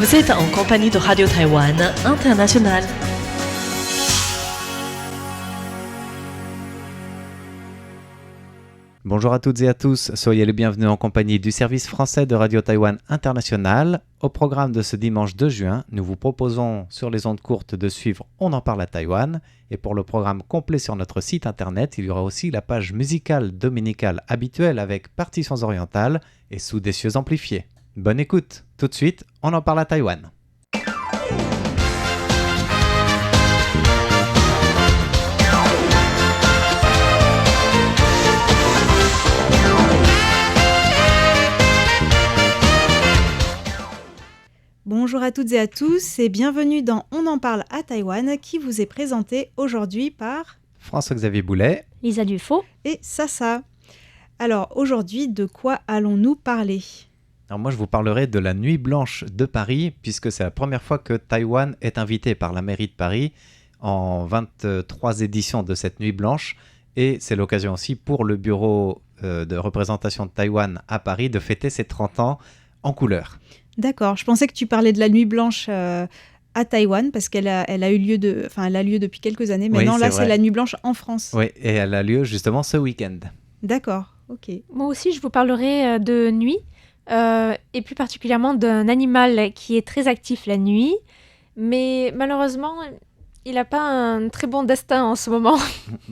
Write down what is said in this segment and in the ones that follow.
Vous êtes en compagnie de Radio Taïwan International. Bonjour à toutes et à tous, soyez les bienvenus en compagnie du service français de Radio Taïwan International. Au programme de ce dimanche 2 juin, nous vous proposons sur les ondes courtes de suivre On en parle à Taïwan. Et pour le programme complet sur notre site internet, il y aura aussi la page musicale dominicale habituelle avec partitions orientales et sous des cieux amplifiés. Bonne écoute, tout de suite, On en parle à Taïwan. Bonjour à toutes et à tous et bienvenue dans On en parle à Taïwan qui vous est présenté aujourd'hui par François-Xavier Boulet, Lisa Dufaux et Sasa. Alors aujourd'hui, de quoi allons-nous parler ? Alors moi je vous parlerai de la Nuit Blanche de Paris puisque c'est la première fois que Taïwan est invité par la mairie de Paris en 23 éditions de cette Nuit Blanche et c'est l'occasion aussi pour le bureau de représentation de Taïwan à Paris de fêter ses 30 ans en couleur. D'accord, je pensais que tu parlais de la Nuit Blanche à Taïwan parce qu'elle a eu lieu elle a lieu depuis quelques années. Mais oui, non, là vrai. c'est la Nuit Blanche en France. Oui, et elle a lieu justement ce week-end. D'accord, ok. Moi aussi, je vous parlerai de nuit, et plus particulièrement d'un animal qui est très actif la nuit, mais malheureusement, il n'a pas un très bon destin en ce moment.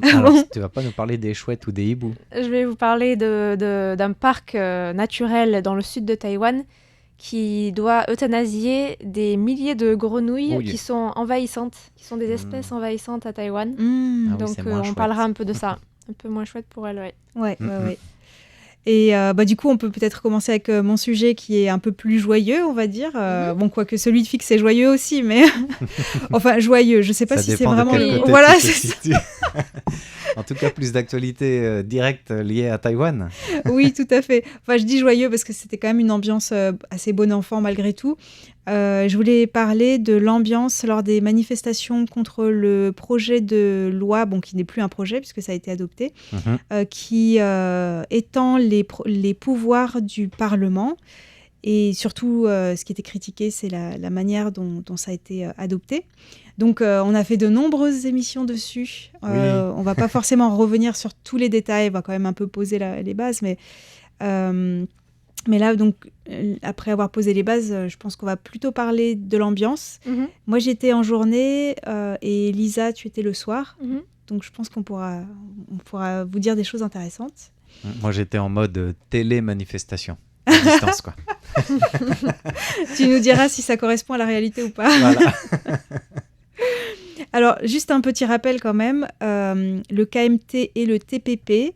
Alors, tu vas pas nous parler des chouettes ou des hiboux. Je vais vous parler d'un parc naturel dans le sud de Taïwan qui doit euthanasier des milliers de grenouilles qui sont envahissantes, qui sont des espèces envahissantes à Taïwan. Ah oui, Donc c'est moins on chouette. parlera un peu de ça. Un peu moins chouette pour elle, ouais. Ouais. Et du coup, on peut peut-être commencer avec mon sujet qui est un peu plus joyeux, on va dire. Bon, quoique celui de Fix est joyeux aussi, mais enfin joyeux. Je sais pas ça si c'est dépend vraiment. de quel côté Voilà, tu te c'est ça. situes. En tout cas, plus d'actualité directe liée à Taïwan. Oui, tout à fait. Enfin, je dis joyeux parce que c'était quand même une ambiance assez bon enfant malgré tout. Je voulais parler de l'ambiance lors des manifestations contre le projet de loi, qui n'est plus un projet puisque ça a été adopté, qui étend les pouvoirs du Parlement. Et surtout, ce qui était critiqué, c'est la manière dont ça a été adopté. Donc, on a fait de nombreuses émissions dessus. Oui. On ne va pas forcément revenir sur tous les détails, on va quand même un peu poser les bases. Mais là, donc, après avoir posé les bases, je pense qu'on va plutôt parler de l'ambiance. Moi, j'étais en journée et Lisa, tu étais le soir. Donc, je pense qu'on pourra vous dire des choses intéressantes. Moi, j'étais en mode télé-manifestation. À distance, quoi. Tu nous diras si ça correspond à la réalité ou pas. Voilà. Alors, juste un petit rappel quand même. Le KMT et le TPP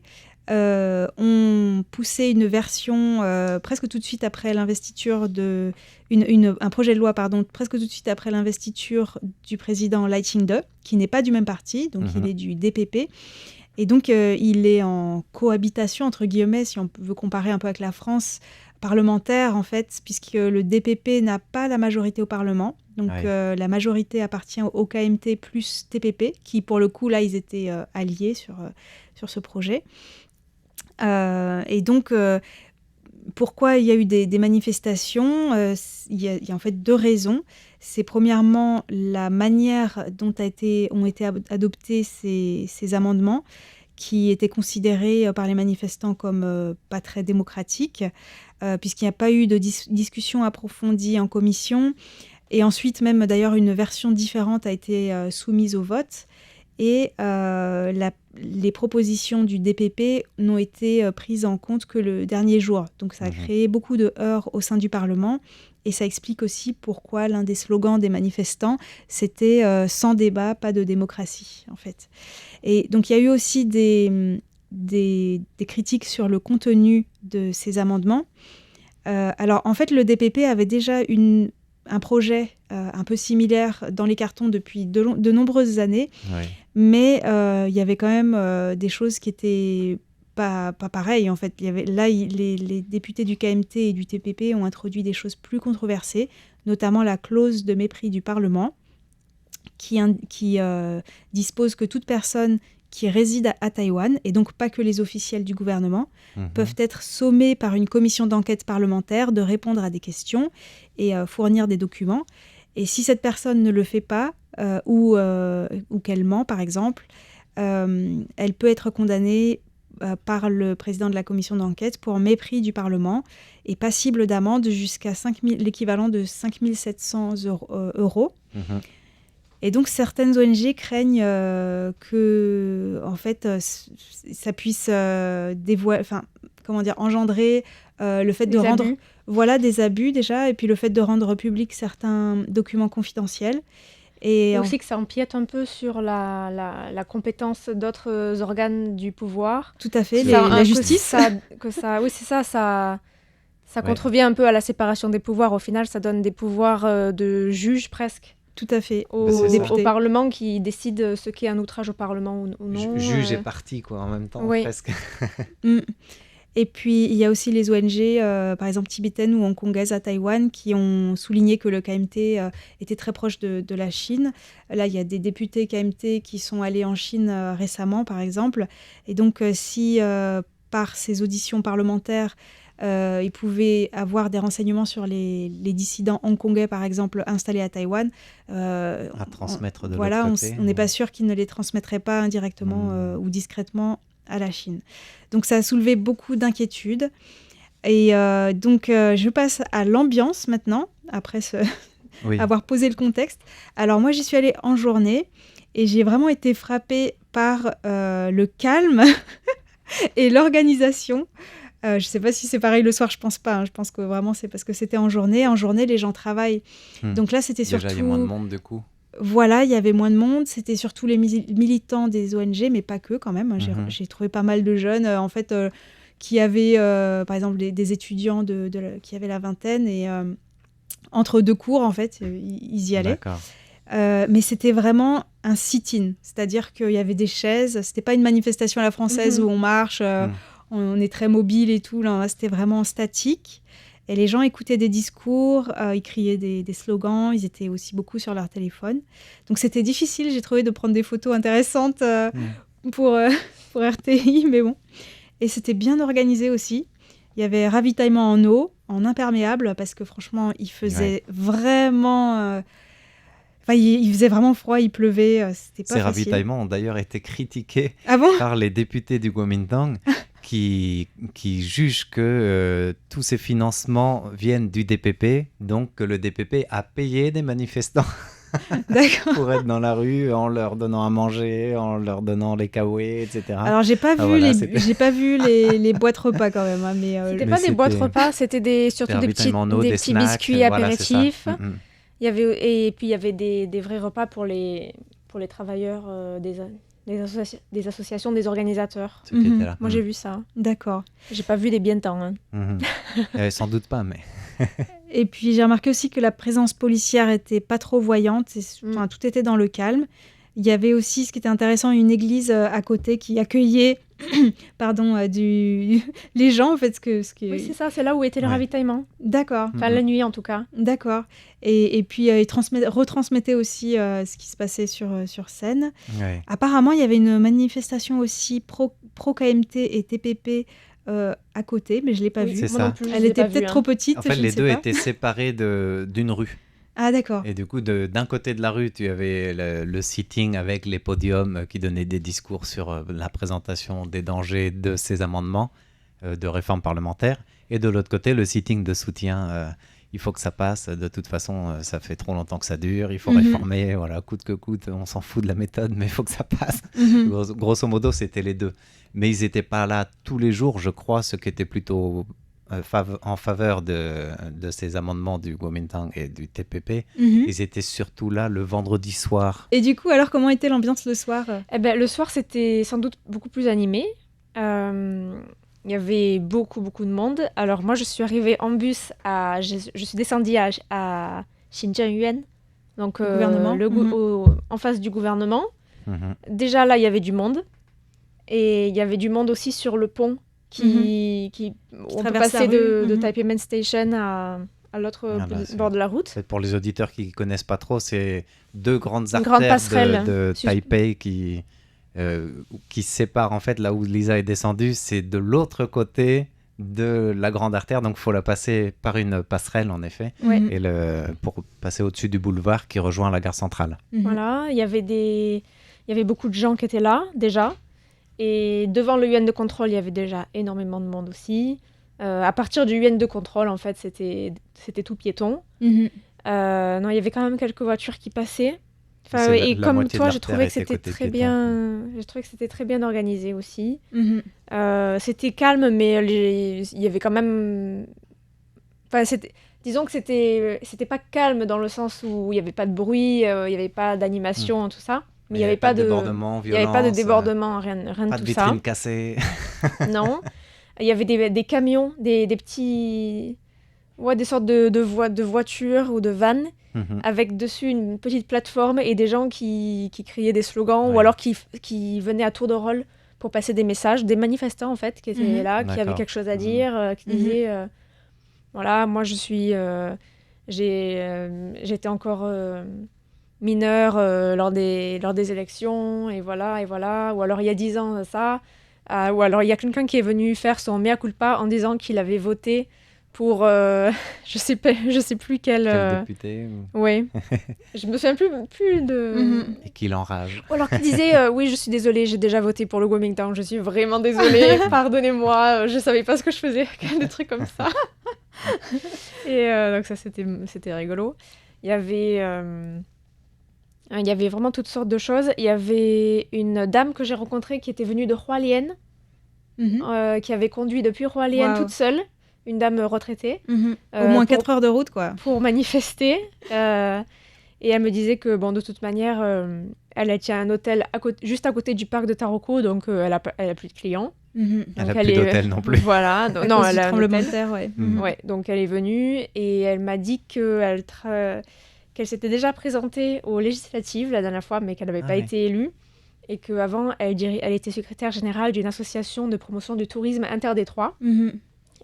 ont poussé une version presque tout de suite après l'investiture un projet de loi, presque tout de suite après l'investiture du président Lai Ching-te, qui n'est pas du même parti, donc il est du DPP. Et donc, il est en cohabitation, entre guillemets, si on veut comparer un peu avec la France parlementaire, en fait, puisque le DPP n'a pas la majorité au Parlement. Donc, la majorité appartient au KMT plus TPP, qui, pour le coup, là, ils étaient alliés sur ce projet. Et donc, pourquoi il y a eu des manifestations ? Il y a en fait deux raisons. C'est premièrement la manière dont ont été adoptés ces amendements qui étaient considérés par les manifestants comme pas très démocratiques, puisqu'il n'y a pas eu de discussion approfondie en commission. Et ensuite, même d'ailleurs, une version différente a été soumise au vote. Et les propositions du DPP n'ont été prises en compte que le dernier jour. Donc ça a créé beaucoup de heurts au sein du Parlement. Et ça explique aussi pourquoi l'un des slogans des manifestants, c'était « sans débat, pas de démocratie », en fait. Et donc il y a eu aussi des critiques sur le contenu de ces amendements. Alors en fait, le DPP avait déjà un projet un peu similaire dans les cartons depuis de nombreuses années, mais il y avait quand même des choses qui étaient pas pareilles en fait. Les députés du KMT et du TPP ont introduit des choses plus controversées, notamment la clause de mépris du Parlement, qui dispose que toute personne qui résident à Taïwan, et donc pas que les officiels du gouvernement, peuvent être sommés par une commission d'enquête parlementaire de répondre à des questions et fournir des documents. Et si cette personne ne le fait pas, ou qu'elle ment par exemple, elle peut être condamnée par le président de la commission d'enquête pour mépris du Parlement et passible d'amende jusqu'à l'équivalent de 5 700 euros. Et donc certaines ONG craignent que en fait, ça puisse engendrer le fait de rendre des abus déjà, et puis le fait de rendre public certains documents confidentiels. Et aussi que ça empiète un peu sur la compétence d'autres organes du pouvoir. Tout à fait, la justice. Ça contrevient un peu à la séparation des pouvoirs. Au final, ça donne des pouvoirs de juge presque. Tout à fait. Au Parlement qui décide ce qui est un outrage au Parlement ou non. Juge et parti, quoi, en même temps, presque. Et puis, il y a aussi les ONG, par exemple tibétaines ou hongkongaises à Taïwan, qui ont souligné que le KMT était très proche de la Chine. Là, il y a des députés KMT qui sont allés en Chine récemment, par exemple. Et donc, si par ces auditions parlementaires, ils pouvaient avoir des renseignements sur les dissidents hongkongais, par exemple, installés à Taïwan, à transmettre de l'autre côté. On n'est pas sûr qu'ils ne les transmettraient pas indirectement ou discrètement à la Chine. Donc ça a soulevé beaucoup d'inquiétudes. Et donc je passe à l'ambiance maintenant, après avoir posé le contexte. Alors moi, j'y suis allée en journée et j'ai vraiment été frappée par le calme et l'organisation. Je ne sais pas si c'est pareil le soir, je ne pense pas. Hein. Je pense que vraiment c'est parce que c'était en journée. En journée, les gens travaillent. Donc là, c'était surtout... Déjà, il y a moins de monde du coup. Voilà, il y avait moins de monde. C'était surtout les militants des ONG, mais pas que quand même. J'ai trouvé pas mal de jeunes, qui avaient, par exemple, des étudiants qui avaient la vingtaine. Et entre deux cours, en fait, ils y allaient. D'accord. Mais c'était vraiment un sit-in. C'est-à-dire qu'il y avait des chaises. C'était pas une manifestation à la française où on marche, on est très mobile et tout. Là, c'était vraiment statique. Et les gens écoutaient des discours, ils criaient des slogans, ils étaient aussi beaucoup sur leur téléphone. Donc c'était difficile, j'ai trouvé, de prendre des photos intéressantes pour RTI, mais bon. Et c'était bien organisé aussi. Il y avait ravitaillement en eau, en imperméable, parce que franchement, il faisait vraiment... il faisait vraiment froid, il pleuvait, c'était pas facile. Ces ravitaillements ont d'ailleurs été critiqués par les députés du Kuomintang qui jugent que tous ces financements viennent du DPP, donc que le DPP a payé des manifestants pour être dans la rue en leur donnant à manger, en leur donnant les kawaii, etc. Alors j'ai pas vu les boîtes repas quand même, hein, c'était pas des boîtes repas, c'était surtout des petits snacks, biscuits apéritifs. Il y avait, et puis il y avait des vrais repas pour les travailleurs des associations, des organisateurs. Moi j'ai vu ça. D'accord. J'ai pas vu des bien-temps. Sans doute pas, mais... Et puis j'ai remarqué aussi que la présence policière était pas trop voyante. Tout était dans le calme. Il y avait aussi, ce qui était intéressant, une église à côté qui accueillait les gens, en fait. Oui, c'est ça, c'est là où était le ravitaillement. D'accord. Enfin, la nuit, en tout cas. D'accord. Et puis, ils retransmettaient aussi ce qui se passait sur scène. Ouais. Apparemment, il y avait une manifestation aussi pro-KMT et TPP à côté, mais je ne l'ai pas vue. Moi non plus, elle était peut-être trop petite. En fait, les deux étaient séparés d'une rue. Ah, d'accord. Et du coup, d'un côté de la rue, tu avais le sitting avec les podiums qui donnaient des discours sur la présentation des dangers de ces amendements de réforme parlementaire. Et de l'autre côté, le sitting de soutien. Il faut que ça passe. De toute façon, ça fait trop longtemps que ça dure. Il faut réformer. Voilà, coûte que coûte. On s'en fout de la méthode, mais il faut que ça passe. Grosso modo, c'était les deux. Mais ils n'étaient pas là tous les jours, je crois, ce qui était plutôt... en faveur de ces amendements du Kuomintang et du TPP. Ils étaient surtout là le vendredi soir. Et du coup, alors, comment était l'ambiance le soir ? Le soir, c'était sans doute beaucoup plus animé. Il y avait beaucoup de monde. Alors moi, je suis arrivée en bus je suis descendue à Xinzhenyuan, donc en face du gouvernement. Déjà là, il y avait du monde. Et il y avait du monde aussi sur le pont on peut passer de Taipei Main Station à l'autre bord de la route. Pour les auditeurs qui ne connaissent pas trop, c'est deux grandes artères de Taipei qui qui sépare en fait là où Lisa est descendue, c'est de l'autre côté de la grande artère, donc il faut la passer par une passerelle en effet, Ouais. et pour passer au-dessus du boulevard qui rejoint la gare centrale. Voilà, il y avait beaucoup de gens qui étaient là déjà, et devant le UN de contrôle, il y avait déjà énormément de monde aussi. À partir du UN de contrôle, en fait, c'était tout piéton. Non, il y avait quand même quelques voitures qui passaient. Enfin, et comme toi, j'ai trouvé que c'était très bien. J'ai trouvé que c'était très bien organisé aussi. C'était calme, mais il y avait quand même. Enfin, disons que c'était pas calme dans le sens où il y avait pas de bruit, il y avait pas d'animation, tout ça. Mais il y avait pas de débordement, il y avait pas de débordement, rien de tout ça. Pas de vitrine cassée. Non, il y avait des camions, des petits. Ouais, des sortes de voitures ou de vannes avec dessus une petite plateforme et des gens qui criaient des slogans ou alors qui venaient à tour de rôle pour passer des messages, des manifestants en fait qui étaient là, qui avaient quelque chose à dire, qui disaient voilà, moi je suis j'étais encore mineur lors des élections et voilà, ou alors il y a 10 ans ça, ou alors il y a quelqu'un qui est venu faire son mea culpa en disant qu'il avait voté pour je sais plus quel député oui. Je me souviens plus de et qu'il enrage. ou alors qu'il disait oui, je suis désolée, j'ai déjà voté pour le Kuomintang, je suis vraiment désolée, pardonnez-moi, je savais pas ce que je faisais, des trucs comme ça. Et donc ça c'était rigolo. Il y avait vraiment toutes sortes de choses. Il y avait une dame que j'ai rencontrée qui était venue de Hualien, qui avait conduit depuis Hualien toute seule. Une dame retraitée. Au moins 4 heures de route, quoi. Pour manifester. Et elle me disait que, bon, de toute manière, elle tient un hôtel juste à côté du parc de Taroko, donc elle a plus de clients. Elle n'a plus d'hôtel non plus. Voilà. Non, elle a un tremblement de hôtel. terre, ouais. Ouais, donc elle est venue et elle m'a dit qu'elle s'était déjà présentée aux législatives la dernière fois, mais qu'elle n'avait pas été élue. Et qu'avant, elle était secrétaire générale d'une association de promotion du tourisme interdétroit.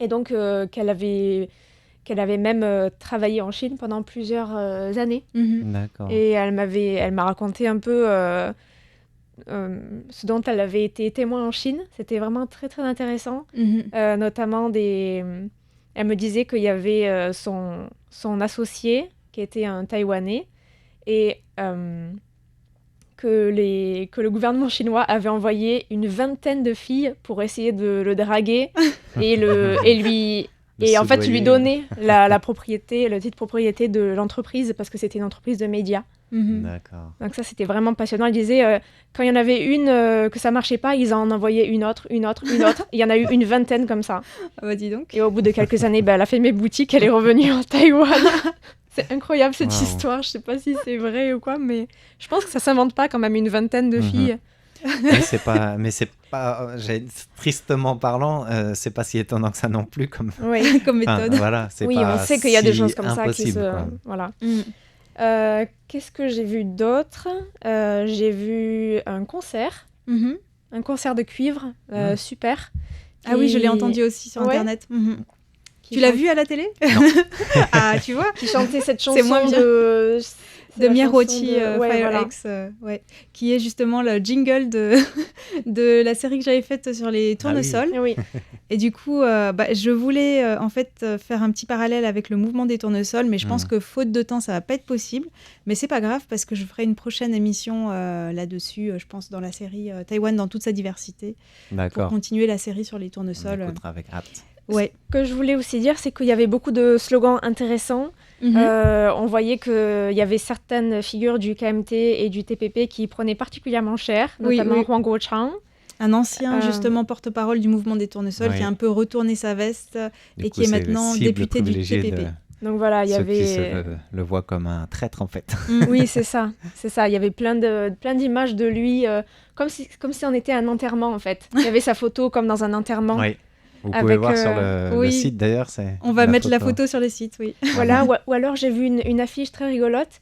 Et donc, qu'elle avait même travaillé en Chine pendant plusieurs années. D'accord. Et elle m'a raconté un peu ce dont elle avait été témoin en Chine. C'était vraiment très, très intéressant. Notamment, elle me disait qu'il y avait son associé, qui était un Taïwanais, et que le gouvernement chinois avait envoyé une vingtaine de filles pour essayer de le draguer et en fait lui donner la propriété, le titre de propriété de l'entreprise parce que c'était une entreprise de médias. D'accord. Donc ça c'était vraiment passionnant. Il disait quand il y en avait une que ça marchait pas, ils en envoyaient une autre. Il y en a eu une vingtaine comme ça. Ah bah dis donc. Et au bout de quelques années, elle a fait mes boutiques, elle est revenue en Taïwan. C'est incroyable cette histoire, je sais pas si c'est vrai ou quoi, mais je pense que ça s'invente pas quand même une vingtaine de filles. Mais c'est pas, tristement parlant, c'est pas si étonnant que ça non plus comme méthode. Voilà, c'est oui, pas on sait qu'il y a des choses comme ça qui se... Voilà. Qu'est-ce que j'ai vu d'autre ? J'ai vu un concert de cuivre, super. Ah oui, je l'ai entendu aussi sur Internet. Tu l'as vu à la télé ? Non. Ah, tu vois ? Qui chantait cette chanson de Mirochi FireX, qui est justement le jingle de la série que j'avais faite sur les tournesols. Ah oui. Et du coup, je voulais en fait faire un petit parallèle avec le mouvement des tournesols, mais je pense que faute de temps, ça va pas être possible. Mais c'est pas grave parce que je ferai une prochaine émission là-dessus, je pense, dans la série Taïwan dans toute sa diversité. D'accord. Pour continuer la série sur les tournesols. On écoutera avec hâte. Ouais. Ce que je voulais aussi dire, c'est qu'il y avait beaucoup de slogans intéressants. On voyait qu'il y avait certaines figures du KMT et du TPP qui prenaient particulièrement cher, notamment Huang Guochang. Un ancien, justement, porte-parole du mouvement des tournesols qui a un peu retourné sa veste et qui est maintenant député du TPP. Donc voilà, il y avait... Ceux qui le voient comme un traître, en fait. Oui, c'est ça. Il y avait plein d'images de lui, comme si on était à un enterrement, en fait. Il y avait sa photo comme dans un enterrement. Oui. Vous pouvez voir sur le site d'ailleurs. On va mettre la photo sur le site, oui. Voilà, ou alors j'ai vu une affiche très rigolote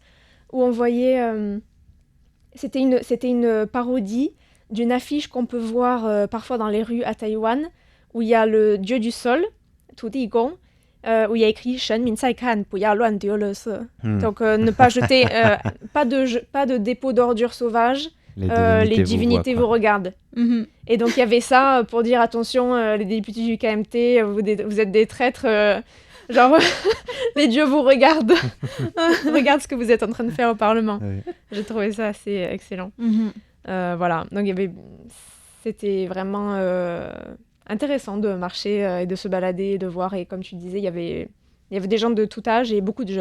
où on voyait... c'était une parodie d'une affiche qu'on peut voir parfois dans les rues à Taïwan, où il y a le dieu du sol, Tu Di Gong, où il y a écrit « Shen Min Sai Kan, Bu Ya Luan Diu Le Se ». Donc ne pas jeter, pas de dépôt d'ordures sauvages, les divinités vous regardent. Et donc il y avait ça pour dire attention, les députés du KMT, vous êtes des traîtres, genre les dieux vous regardent, regardent ce que vous êtes en train de faire au Parlement. Oui. J'ai trouvé ça assez excellent. Voilà, donc c'était vraiment intéressant de marcher et de se balader, de voir, et comme tu disais, il y avait des gens de tout âge et beaucoup de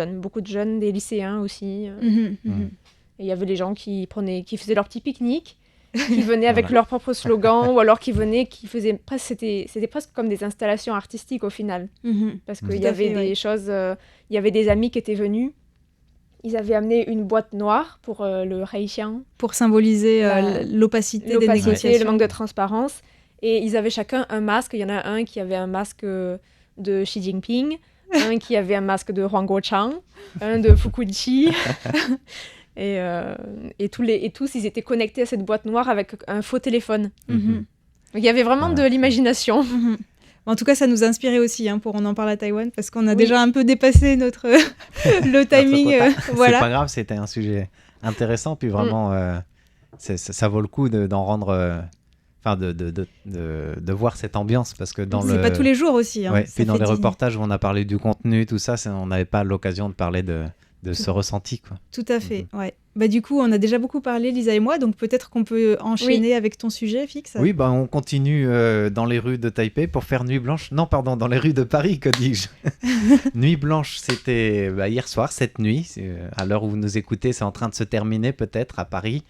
jeunes, des lycéens aussi. Et il y avait les gens qui faisaient leur petit pique-nique, qui venaient avec leur propre slogan, ou alors qui faisaient presque, c'était presque comme des installations artistiques au final. Parce qu'il y avait des choses, il y avait des amis qui étaient venus, ils avaient amené une boîte noire pour le Reixiang. Pour symboliser l'opacité des négociations. Le manque de transparence. Et ils avaient chacun un masque. Il y en a un qui avait un masque de Xi Jinping, un qui avait un masque de Huang Guochang, un de Fukuji. Et tous, ils étaient connectés à cette boîte noire avec un faux téléphone. Donc, il y avait vraiment de l'imagination. En tout cas, ça nous a inspiré aussi pour On en parle à Taïwan, parce qu'on a déjà un peu dépassé le timing. Voilà. C'est pas grave, c'était un sujet intéressant, puis vraiment, ça vaut le coup d'en rendre... Enfin, de voir cette ambiance, parce que c'est pas tous les jours aussi. Puis dans les reportages où on a parlé du contenu, tout ça, on n'avait pas l'occasion de parler de ce ressenti, quoi. Tout à fait, ouais. Bah, du coup, on a déjà beaucoup parlé, Lisa et moi, donc peut-être qu'on peut enchaîner avec ton sujet, Fix. Oui, on continue dans les rues de Taipei pour faire Nuit Blanche. Non, pardon, dans les rues de Paris, que dis-je. Nuit Blanche, c'était hier soir, cette nuit. À l'heure où vous nous écoutez, c'est en train de se terminer peut-être à Paris.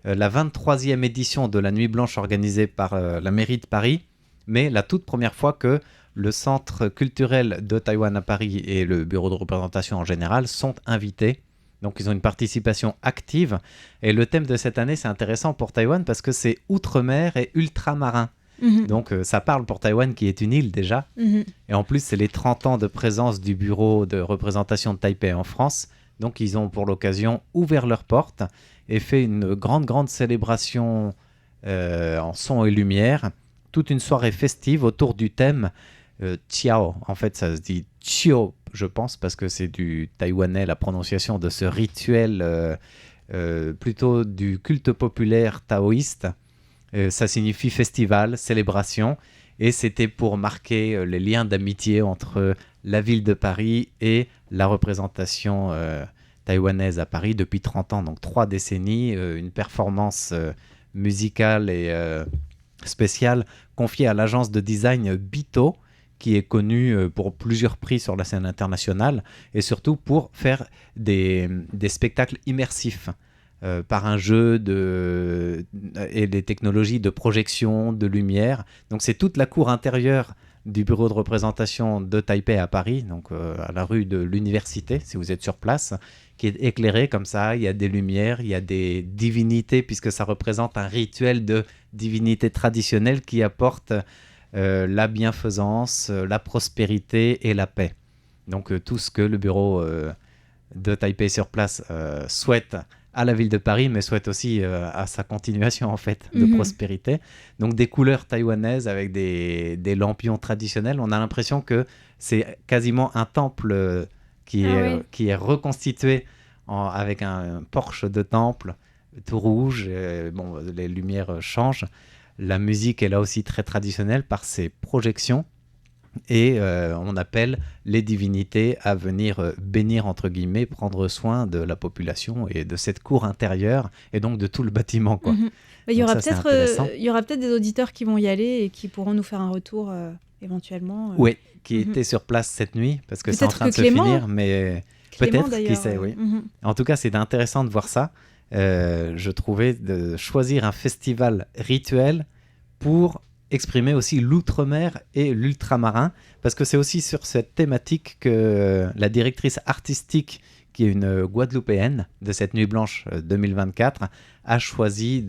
La 23e édition de la Nuit Blanche organisée par la mairie de Paris, mais la toute première fois que le Centre culturel de Taïwan à Paris et le bureau de représentation en général sont invités. Donc ils ont une participation active. Et le thème de cette année, c'est intéressant pour Taïwan parce que c'est Outre-mer et ultramarin. Donc ça parle pour Taïwan qui est une île déjà. Et en plus, c'est les 30 ans de présence du bureau de représentation de Taipei en France. Donc ils ont pour l'occasion ouvert leurs portes et fait une grande célébration en son et lumière. Toute une soirée festive autour du thème Qiao. En fait, ça se dit Qiao, je pense, parce que c'est du taïwanais, la prononciation de ce rituel plutôt du culte populaire taoïste. Ça signifie festival, célébration. Et c'était pour marquer les liens d'amitié entre la ville de Paris et la représentation taïwanaise à Paris depuis 30 ans, donc 3 décennies, une performance musicale et spéciale confiée à l'agence de design Bito, qui est connue pour plusieurs prix sur la scène internationale, et surtout pour faire des spectacles immersifs par un jeu et des technologies de projection, de lumière. Donc c'est toute la cour intérieure du bureau de représentation de Taipei à Paris, donc à la rue de l'Université, si vous êtes sur place, qui est éclairée comme ça. Il y a des lumières, il y a des divinités, puisque ça représente un rituel de divinité traditionnelle qui apporte la bienfaisance, la prospérité et la paix. Donc tout ce que le bureau de Taipei sur place souhaite à la ville de Paris, mais souhaite aussi à sa continuation en fait de prospérité. Donc des couleurs taïwanaises avec des lampions traditionnels. On a l'impression que c'est quasiment un temple qui est reconstitué avec un porche de temple tout rouge. Les lumières changent. La musique est là aussi très traditionnelle par ses projections. Et on appelle les divinités à venir bénir, entre guillemets, prendre soin de la population et de cette cour intérieure, et donc de tout le bâtiment, quoi. Il y aura peut-être des auditeurs qui vont y aller et qui pourront nous faire un retour éventuellement. Oui, qui étaient sur place cette nuit, parce que c'est en train de se finir, mais Clément, peut-être, qui sait, oui. En tout cas, c'est intéressant de voir ça. Je trouvais de choisir un festival rituel pour exprimer aussi l'outre-mer et l'ultramarin, parce que c'est aussi sur cette thématique que la directrice artistique, qui est une Guadeloupéenne de cette Nuit Blanche 2024, a choisi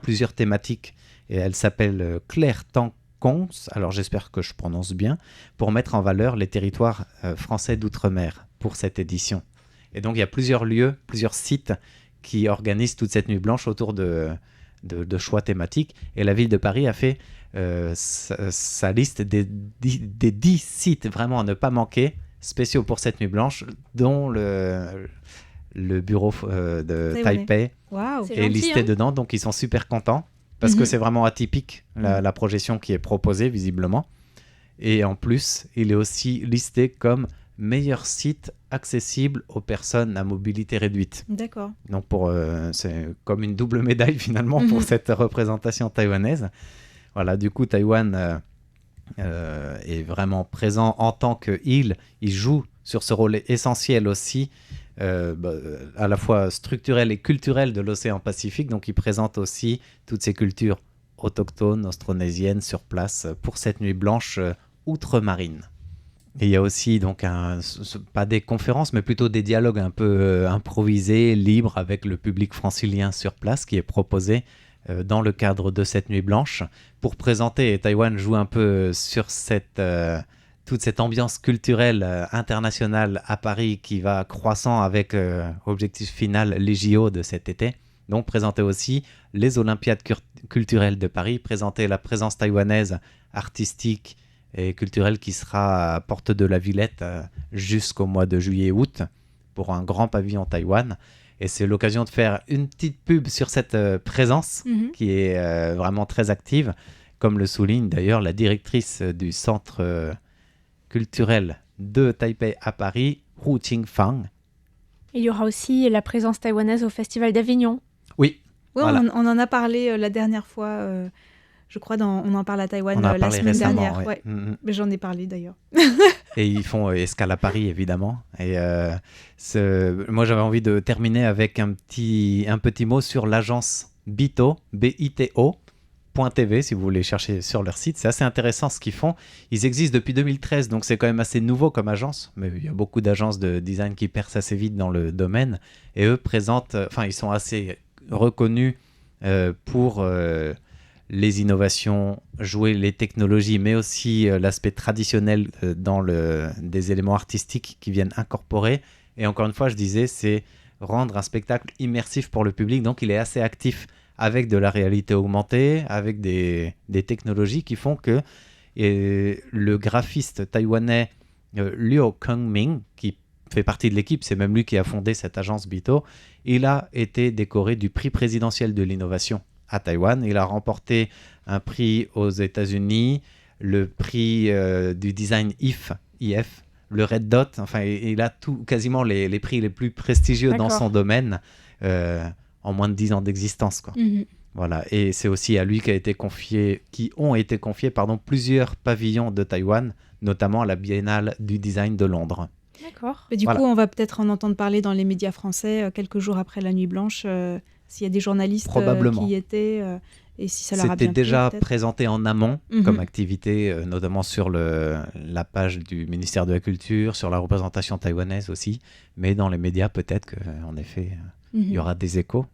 plusieurs thématiques, et elle s'appelle Claire Tancons, alors j'espère que je prononce bien, pour mettre en valeur les territoires français d'outre-mer pour cette édition. Et donc il y a plusieurs lieux, plusieurs sites qui organisent toute cette Nuit Blanche autour de choix thématiques, et la ville de Paris a fait sa liste des 10 sites vraiment à ne pas manquer, spéciaux pour cette Nuit Blanche, dont le bureau de Taïwanais. Taipei Waouh. C'est est gentil, listé hein. dedans, donc ils sont super contents parce que c'est vraiment atypique la projection qui est proposée visiblement. Et en plus, il est aussi listé comme meilleur site accessible aux personnes à mobilité réduite. D'accord. Donc c'est comme une double médaille finalement pour cette représentation taïwanaise. Voilà, du coup Taïwan est vraiment présent en tant qu'île. Il joue sur ce rôle essentiel aussi, à la fois structurel et culturel de l'océan Pacifique. Donc il présente aussi toutes ces cultures autochtones, austronésiennes sur place pour cette nuit blanche outre-marine. Et il y a aussi donc pas des conférences, mais plutôt des dialogues un peu improvisés, libres avec le public francilien sur place qui est proposé dans le cadre de cette nuit blanche pour présenter. Et Taïwan joue un peu sur toute cette ambiance culturelle internationale à Paris qui va croissant avec objectif final les JO de cet été. Donc présenter aussi les Olympiades culturelles de Paris, présenter la présence taïwanaise artistique et culturelle qui sera à Porte de la Villette jusqu'au mois de juillet-août pour un grand pavillon Taïwan. Et c'est l'occasion de faire une petite pub sur cette présence qui est vraiment très active, comme le souligne d'ailleurs la directrice du centre culturel de Taipei à Paris, Hu Qingfang. Il y aura aussi la présence taïwanaise au Festival d'Avignon. Oui. Oui, Voilà. on en a parlé la dernière fois, je crois, on en parle à Taïwan On en a la parlé semaine récemment, dernière. ouais. Mais j'en ai parlé d'ailleurs. Et ils font escale à Paris, évidemment. Et moi, j'avais envie de terminer avec un petit mot sur l'agence Bito, BITO.tv, si vous voulez chercher sur leur site. C'est assez intéressant ce qu'ils font. Ils existent depuis 2013, donc c'est quand même assez nouveau comme agence. Mais il y a beaucoup d'agences de design qui percent assez vite dans le domaine. Et eux ils sont assez reconnus pour les innovations, jouer les technologies, mais aussi l'aspect traditionnel dans des éléments artistiques qui viennent incorporer. Et encore une fois, je disais, c'est rendre un spectacle immersif pour le public. Donc, il est assez actif avec de la réalité augmentée, avec des technologies qui font que le graphiste taïwanais Liu Kengming, qui fait partie de l'équipe, c'est même lui qui a fondé cette agence Bito, il a été décoré du prix présidentiel de l'innovation à Taïwan. Il a remporté un prix aux États-Unis, le prix du design IF, le Red Dot. Enfin, il a quasiment les prix les plus prestigieux dans son domaine en moins de 10 ans d'existence, quoi. Voilà. Et c'est aussi à lui qui ont été confiés plusieurs pavillons de Taïwan, notamment à la Biennale du design de Londres. D'accord. Et du coup, on va peut-être en entendre parler dans les médias français quelques jours après la Nuit Blanche. S'il y a des journalistes qui y étaient et si ça leur a bien C'était déjà plu, présenté en amont comme activité, notamment sur la page du ministère de la Culture, sur la représentation taïwanaise aussi. Mais dans les médias, peut-être qu'en effet, il y aura des échos.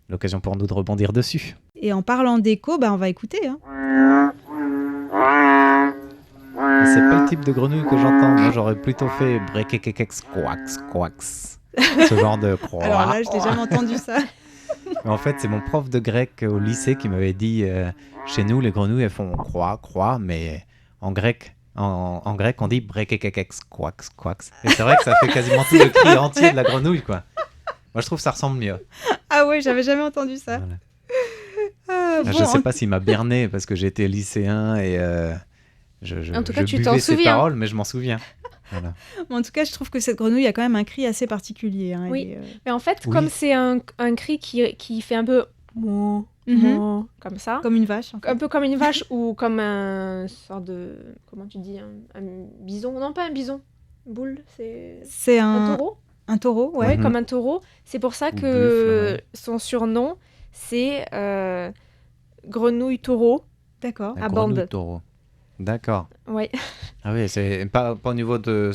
L'occasion pour nous de rebondir dessus. Et en parlant d'échos, on va écouter. C'est pas le type de grenouille que j'entends. Moi, j'aurais plutôt fait brekekekex quax quax. Ce genre de croix. Alors là, je n'ai jamais entendu ça. Mais en fait, c'est mon prof de grec au lycée qui m'avait dit chez nous, les grenouilles, elles font croix, mais en grec, on dit brekekekex quax quax. Et c'est vrai que ça fait quasiment tout le cri entier de la grenouille, quoi. Moi, je trouve que ça ressemble mieux. Ah ouais, j'avais jamais entendu ça. Voilà. Je sais pas s'il m'a berné parce que j'étais lycéen et en tout cas, tu buvais t'en ses souviens. paroles, mais je m'en souviens. Voilà. En tout cas, je trouve que cette grenouille a quand même un cri assez particulier. Oui, mais en fait, comme c'est un cri qui fait un peu comme ça, comme une vache. En fait. Un peu comme une vache ou comme un sorte de... Comment tu dis un bison? Non, pas un bison. Boule, c'est un taureau. Un taureau, ouais. Ouais, comme un taureau. C'est pour ça que son surnom, c'est grenouille taureau. D'accord. À bande. Taureau. D'accord. Ouais. Ah oui, c'est pas au niveau de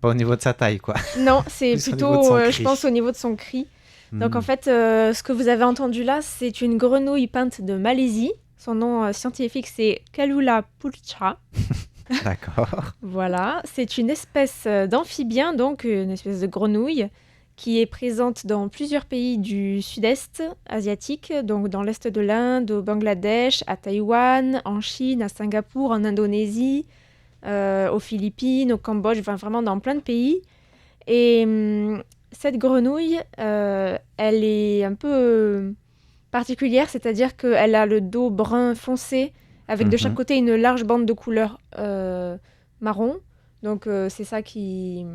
pas au niveau de sa taille, quoi. Non, c'est plutôt, je pense, au niveau de son cri. Donc en fait, ce que vous avez entendu là, c'est une grenouille peinte de Malaisie. Son nom scientifique, c'est Calula pulchra. D'accord. Voilà, c'est une espèce d'amphibien, donc une espèce de grenouille, qui est présente dans plusieurs pays du sud-est asiatique, donc dans l'est de l'Inde, au Bangladesh, à Taïwan, en Chine, à Singapour, en Indonésie, aux Philippines, au Cambodge, enfin vraiment dans plein de pays. Et cette grenouille, elle est un peu particulière, c'est-à-dire qu'elle a le dos brun foncé, avec de chaque côté une large bande de couleur marron. Donc c'est ça qui...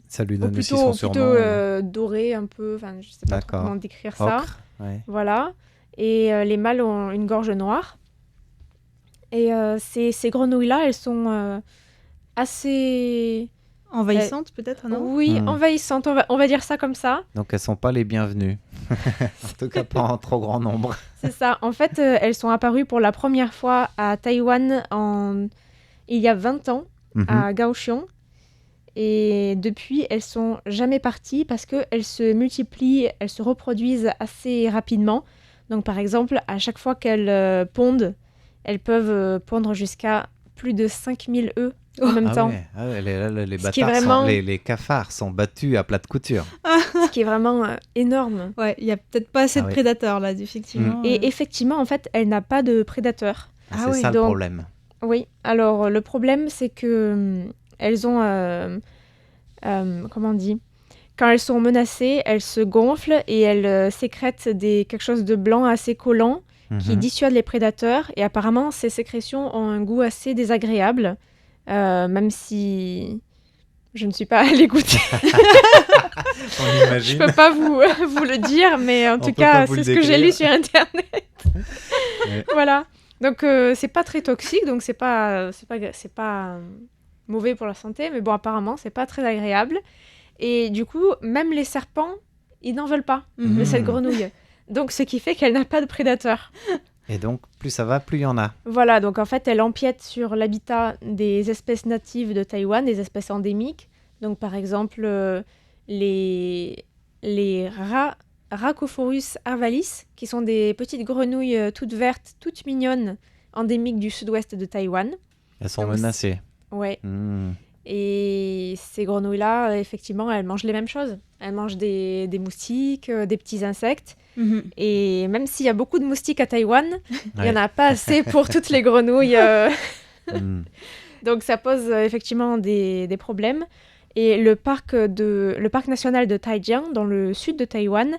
Ça lui donne aussi plutôt, son surnom. Plutôt doré un peu, enfin je sais pas trop comment décrire ça. Ocre, ouais. Voilà. Et les mâles ont une gorge noire. Et ces grenouilles-là, elles sont assez... Envahissantes peut-être, non? Oui, envahissantes, on va dire ça comme ça. Donc elles sont pas les bienvenues. En tout cas pas en trop grand nombre. C'est ça. En fait, elles sont apparues pour la première fois à Taïwan il y a 20 ans, à Kaohsiung. Et depuis, elles sont jamais parties parce qu'elles se multiplient, elles se reproduisent assez rapidement. Donc par exemple, à chaque fois qu'elles pondent, elles peuvent pondre jusqu'à plus de 5000 œufs en même temps. Ouais. Ah ouais, les bâtards vraiment... les cafards sont battus à plat de couture. Ce qui est vraiment énorme. Ouais, il n'y a peut-être pas assez de prédateurs là, effectivement. Et effectivement, en fait, elle n'a pas de prédateurs. C'est ça le problème. Oui, alors le problème, c'est que elles ont... comment on dit ? Quand elles sont menacées, elles se gonflent et elles sécrètent quelque chose de blanc assez collant qui dissuade les prédateurs. Et apparemment, ces sécrétions ont un goût assez désagréable, même si je ne suis pas allée goûter. On imagine. Je ne peux pas vous le dire, mais en tout cas, c'est ce que j'ai lu sur Internet. Voilà. Donc, c'est pas très toxique, donc c'est pas mauvais pour la santé, mais bon, apparemment, c'est pas très agréable. Et du coup, même les serpents, ils n'en veulent pas de cette grenouille. Donc, ce qui fait qu'elle n'a pas de prédateurs. Et donc, plus ça va, plus il y en a. Voilà, donc en fait, elle empiète sur l'habitat des espèces natives de Taïwan, des espèces endémiques. Donc, par exemple, les Rhacophorus arvalis, qui sont des petites grenouilles toutes vertes, toutes mignonnes, endémiques du sud-ouest de Taïwan. Elles sont menacées. Ouais. Et ces grenouilles-là, effectivement, elles mangent les mêmes choses. Elles mangent des moustiques, des petits insectes. Et même s'il y a beaucoup de moustiques à Taïwan, il n'y en a pas assez pour toutes les grenouilles. Donc ça pose effectivement des problèmes. Et le parc national de Taijiang, dans le sud de Taïwan,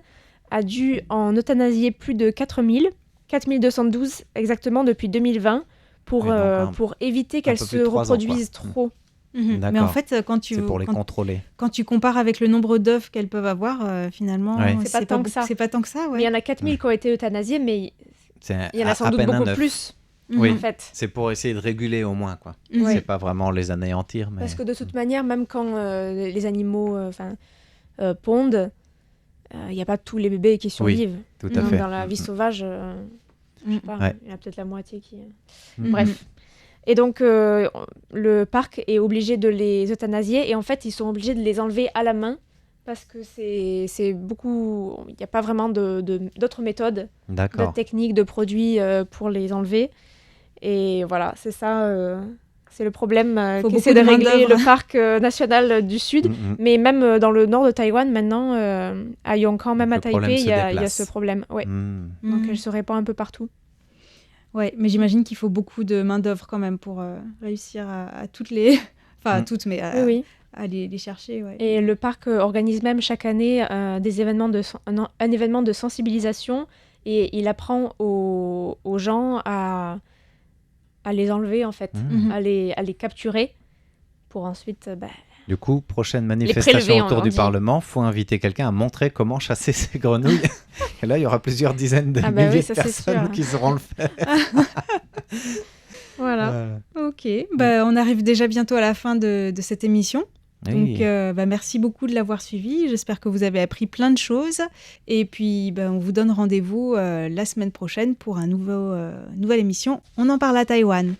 a dû en euthanasier plus de 4212 exactement depuis 2020 pour éviter qu'elles se reproduisent trop. Mais en fait, c'est pour les contrôler. Quand tu compares avec le nombre d'œufs qu'elles peuvent avoir, finalement, c'est pas tant que ça. C'est pas tant que ça. Ouais. Mais il y en a 4000 qui ont été euthanasiés, mais il y en a sans doute beaucoup plus. Oui, en fait. C'est pour essayer de réguler au moins, quoi. C'est pas vraiment les anéantir. Mais... Parce que de toute manière, même quand les animaux pondent, il n'y a pas tous les bébés qui survivent. Oui, tout à fait. Dans la vie sauvage, je sais pas, il y en a peut-être la moitié qui... Bref. Et donc, le parc est obligé de les euthanasier et en fait, ils sont obligés de les enlever à la main parce que c'est beaucoup... Il n'y a pas vraiment d'autres méthodes, d'autres techniques, de produits pour les enlever. Et voilà, c'est ça, c'est le problème qu'essaie de régler le parc national du Sud. Mais même dans le nord de Taïwan, maintenant, à Yongkang, même à Taipei, il y a ce problème. Ouais. Donc, elle se répand un peu partout. Ouais, mais j'imagine qu'il faut beaucoup de main-d'œuvre quand même pour réussir à toutes les. Enfin, à toutes, mais à les chercher. Ouais. Et le parc organise même chaque année un événement de sensibilisation et il apprend aux gens à les enlever, en fait, à les capturer pour ensuite. Du coup, prochaine manifestation autour du Parlement, il faut inviter quelqu'un à montrer comment chasser ces grenouilles. Et là, il y aura plusieurs dizaines de milliers de personnes qui sauront le faire. Voilà. Ok. On arrive déjà bientôt à la fin de cette émission. Oui. Donc, merci beaucoup de l'avoir suivi. J'espère que vous avez appris plein de choses. Et puis, on vous donne rendez-vous la semaine prochaine pour une nouvelle émission. On en parle à Taïwan.